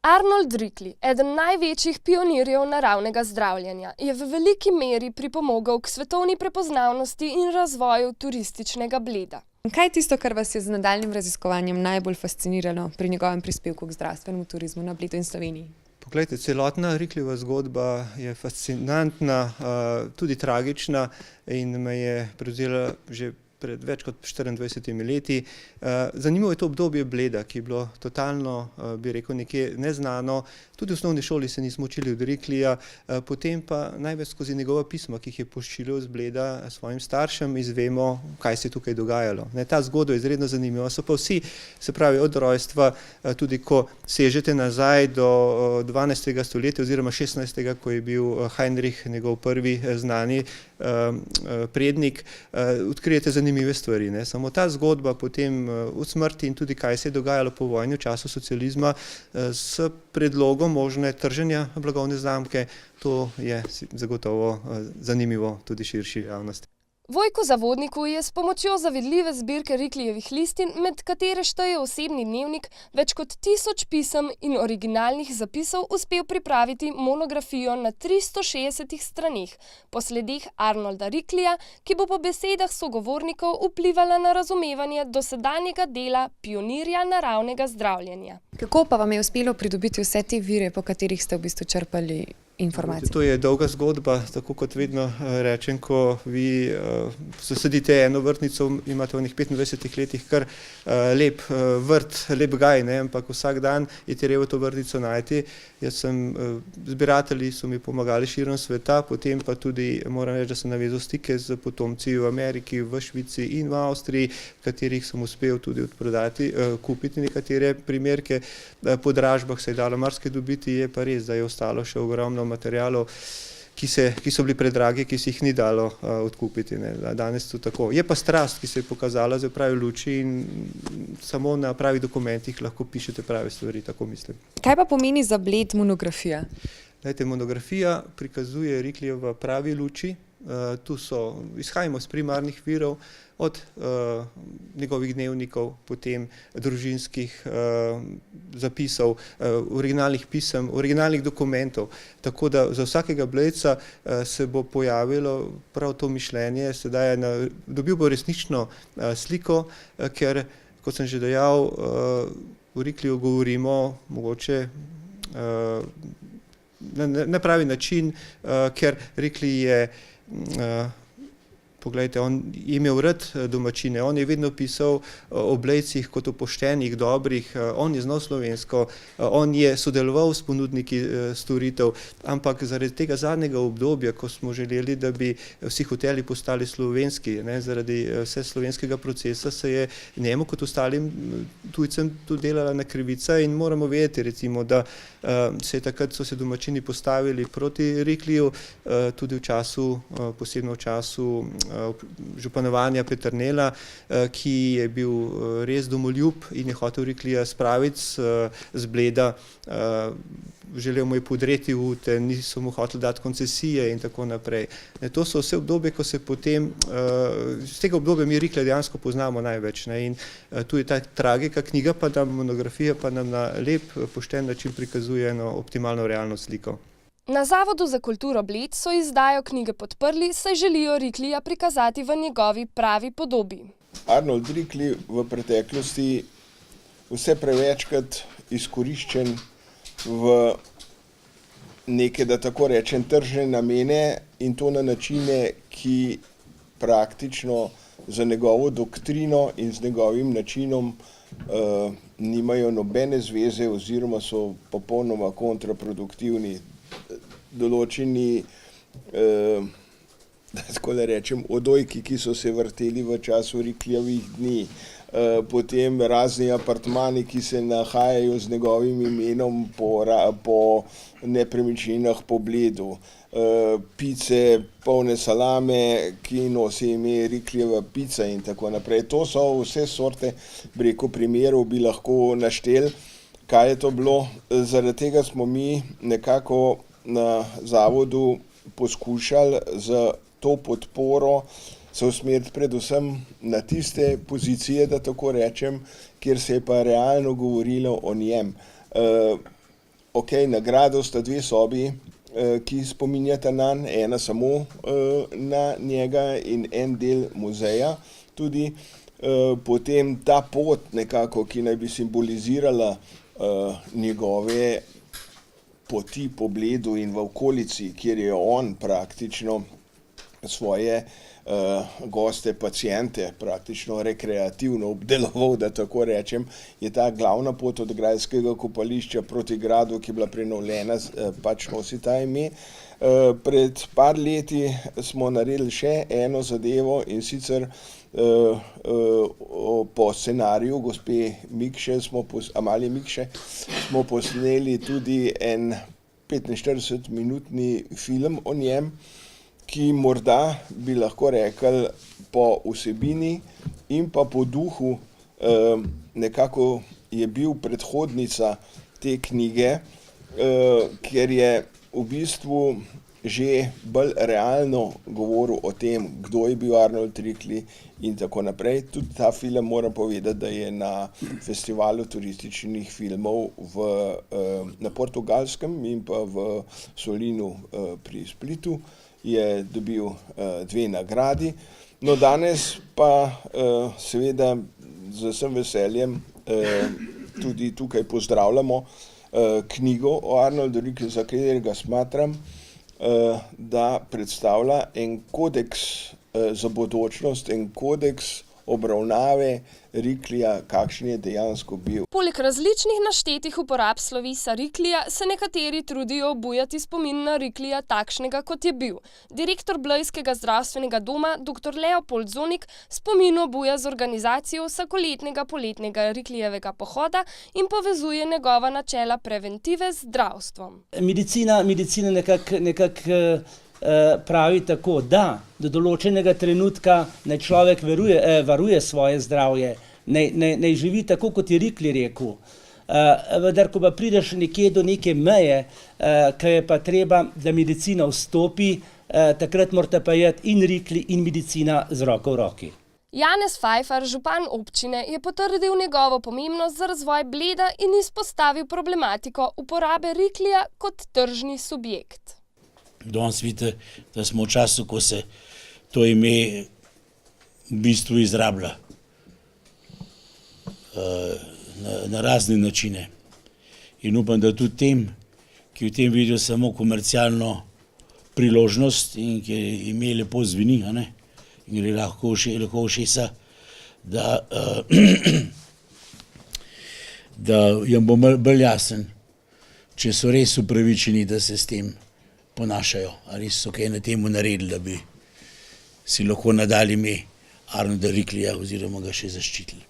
Arnold Rikli, eden največjih pionirjev naravnega zdravljenja, je v veliki meri pripomogel k svetovni prepoznavnosti in razvoju turističnega Bleda. Kaj je tisto, kar vas je z nadaljnjim raziskovanjem najbolj fasciniralo pri njegovem prispevku k zdravstvenemu turizmu na Bledu in Sloveniji? Poglejte, celotna Riklijeva zgodba je fascinantna, tudi tragična in me je prevzela že pred več kot 24 leti. Zanimivo je to obdobje Bleda, ki je bilo totalno, bi rekel, nekje neznano. Tudi v osnovni šoli se nismo učili od Riklija, potem pa največ skozi njegova pisma, ki jih je pošiljal z Bleda svojim staršem, izvemo, kaj se je tukaj dogajalo. Ta zgodba je izredno zanimiva. So pa vsi, se pravi od rojstva, tudi ko sežete nazaj do 12. stoletja oziroma 16. ko je bil Heinrich, njegov prvi znani prednik, odkrijete zanimive stvari. Samo ta zgodba potem od smrti in tudi kaj se je dogajalo po vojni v času socializma s predlogom možne trženja blagovne znamke, to je zagotovo zanimivo tudi širši javnosti. Vojku Zavodniku je s pomočjo zavidljive zbirke Riklijevih listin, med katere šteje osebni dnevnik, več kot 1000 pisem in originalnih zapisov uspel pripraviti monografijo na 360 straneh po sledih Arnolda Riklija, ki bo po besedah sogovornikov vplivala na razumevanje dosedanjega dela pionirja naravnega zdravljenja. Kako pa vam je uspelo pridobiti vse te vire, po katerih ste v bistvu črpali informacije? To je dolga zgodba, tako kot vedno rečem, ko vi zasadite eno vrtnico, imate v 25 letih kar lep vrt, lep gaj, ampak vsak dan je treba to vrtnico najti. Zbiratelji so mi pomagali širom sveta, potem pa tudi moram reči, da sem navezal stike z potomci v Ameriki, v Švici in v Avstriji, katerih sem uspel tudi odprodati, kupiti nekatere primerke. Po dražbah se je dalo marsikaj dobiti, je pa res, da je ostalo še ogromno materialov, ki so bili predragi, ki si jih ni dalo odkupiti. Danes to tako. Je pa strast, ki se je pokazala za pravi luči in samo na pravih dokumentih lahko pišete prave stvari, tako mislim. Kaj pa pomeni za Bled monografija? Monografija prikazuje Riklijev v pravi luči. Tu izhajamo iz primarnih virov, od njegovih dnevnikov, potem družinskih zapisov, originalnih pisem, originalnih dokumentov. Tako da za vsakega Bledca se bo pojavilo prav to mišljenje, dobil bo resnično sliko, ker, kot sem že dejal, v Rikliju govorimo mogoče na pravi način, ker Rikli je poglejte, on je imel rad domačine, on je vedno pisal o Bledcih kot o poštenih, dobrih, on je znal slovensko, on je sodeloval s ponudniki storitev, ampak zaradi tega zadnjega obdobja, ko smo želeli, da bi vsi hoteli postali slovenski, zaradi vse slovenskega procesa, se je njemu kot ostalim tujcem tudi delala na krivica in moramo vedeti, recimo, da so se domačini postavili proti Rikliju, tudi posebno v času županovanja Peternela, ki je bil res domoljub in je hotel Riklija spraviti z Bleda, želel mu je podreti ute, niso mu hoteli dati koncesije in tako naprej. To so vse obdobje, ko se potem, z tega obdobja mi Riklja dejansko poznamo največ. In tu je ta tragika knjiga, pa nam monografija pa nam na lep, pošten način prikazuje eno optimalno realno sliko. Na Zavodu za kulturo Bled so izdajo knjige podprli, saj želijo Riklija prikazati v njegovi pravi podobi. Arnold Rikli v preteklosti vse prevečkrat izkoriščen v neke, da tako rečem, tržne namene in to na načine, ki praktično za njegovo doktrino in z njegovim načinom nimajo nobene zveze oziroma so popolnoma kontraproduktivni. Določeni, da tako rečem, odojki, ki so se vrteli v času Riklijevih dni, potem razni apartmani, ki se nahajajo z njegovim imenom po nepremičninah po Bledu, pice polne salame, ki nosi ime Riklijeva pica in tako naprej. To so vse sorte, primerov bi lahko naštel. Kaj je to bilo? Zaradi tega smo mi nekako na zavodu poskušali z to podporo se usmeriti predvsem na tiste pozicije, da tako rečem, kjer se je pa realno govorilo o njem. nagrado sta 2 sobi, ki spominjata nanj, ena samo na njega in en del muzeja tudi. Potem ta pot nekako, ki naj bi simbolizirala njegove poti po Bledu in v okolici, kjer je on praktično svoje goste, paciente praktično rekreativno obdeloval, da tako rečem, je ta glavna pot od grajskega kopališča proti gradu, ki je bila prenovljena, pač nosi ta ime. Pred par leti smo naredili še eno zadevo, in sicer po scenariju gospe Mikše, Amalije Mikše, smo posneli tudi en 45-minutni film o njem, ki morda bi lahko rekli po vsebini in pa po duhu nekako je bil predhodnica te knjige, ker je v bistvu že bolj realno govoril o tem, kdo je bil Arnold Rikli in tako naprej. Tudi ta film, moram povedati, da je na festivalu turističnih filmov na Portugalskem in pa v Solinu pri Splitu je dobil 2 nagradi. No, danes pa seveda z vsem veseljem tudi tukaj pozdravljamo knjigo o Arnoldu Rikli, za katerega smatram, da predstavlja en kodeks za bodočnost, en kodeks obravnave Riklija, kakšen je dejansko bil. Poleg različnih naštetih uporab slovesa Riklija se nekateri trudijo obujati spomin na Riklija takšnega, kot je bil. Direktor blejskega zdravstvenega doma, dr. Leopold Zonik, spomin obuja z organizacijo vsakoletnega poletnega Riklijevega pohoda in povezuje njegova načela preventive z zdravstvom. Medicina nekako pravi tako, da do določenega trenutka naj človek varuje svoje zdravje, naj živi tako, kot je Rikli rekel. Vendar, ko pa prideš nekje do neke meje, ki je pa treba, da medicina vstopi, takrat morata pa iti in Rikli in medicina z roko v roki. Janez Fajfar, župan občine, je potrdil njegovo pomembnost za razvoj Bleda in izpostavil problematiko uporabe Riklija kot tržni subjekt. Danes vidite, da smo v času, ko se to ime v bistvu izrablja na razne načine. In upam, da tudi tem, ki v tem vidijo samo komercialno priložnost in ki ime lepo zveni, in gre lahko ušesa, da jim bo bolj jasen, če so res upravičeni, da se s tem ponašajo, ali so kaj na temu naredili, da bi si lahko nadali ime Arnolda Riklija oziroma ga še zaščitili.